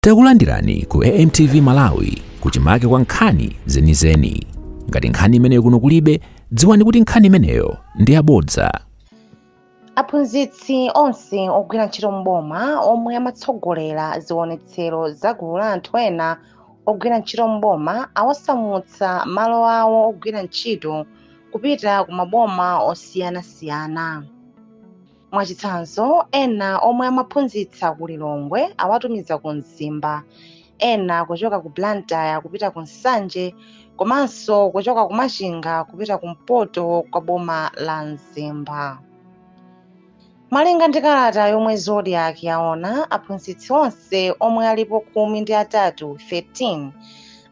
Takulandirani ku AMTV Malawi kuchimake kwa nkhani zenizeni. Ngati nkhani imeneyo kuno kulibe, dziwani kuti nkhani imeneyo ndi yabodza. Aphunzitsi onse ogwira ntchito mboma omwe amatsogolera ziwonetsero za gulu la anthu ena ogwira ntchito mboma awasamutsa malo awo ogwira ntchito kupita ku maboma osiyanasiyana. Mwachitsanzo, ena omwe amaphunzitsa ku Lilongwe awatumiza ku Mzimba, ena kuchoka ku Blantyre kupita ku Nsanje, komanso kuchoka ku Machinga kupita kumpoto kwa boma la Mzimba. Malinga ndi kalata yomwe Zodiac yaona, aphunzitsi onse omwe alipo 13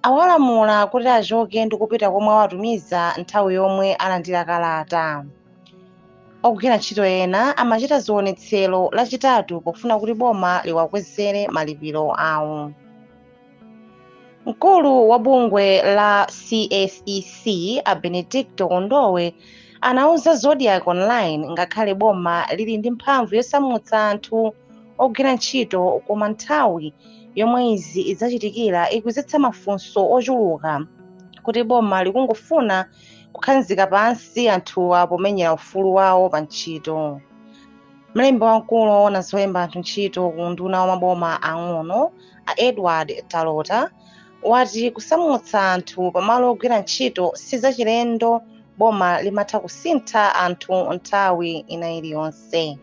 awalamula kuti achoke ndi kupita komwe awatumiza nthawi yomwe alandira kalata. Ogwira ntchito ena amachita ziwonetsero lachitatu pofuna kuti boma liwakwezere malipiro awo. Mkulu wa bungwe la CSEC a Benedicto Kondowe anauza Zodiac Online ngakhale boma lili ndi mphamvu yosamutsa anthu ogwira ntchito, koma nthawi yomwe izi idzachitikira ikuzetsa mafunso ochuluka kuti boma likungofuna kukhazika pansi anthuwa pomenyera ufulu wawo pa ntchito. Mlembi wamkulu woona zoyimba anthu ntchito ku nduna wa maboma ang'ono a Edward Talota wati kusamutsa anthu pamalo ogwira ntchito sizachilendo, boma limatha kusintha anthu nthawi ina iliyonse.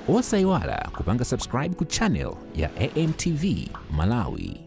Osayiwala kupanga subscribe ku channel ya AMTV Malawi.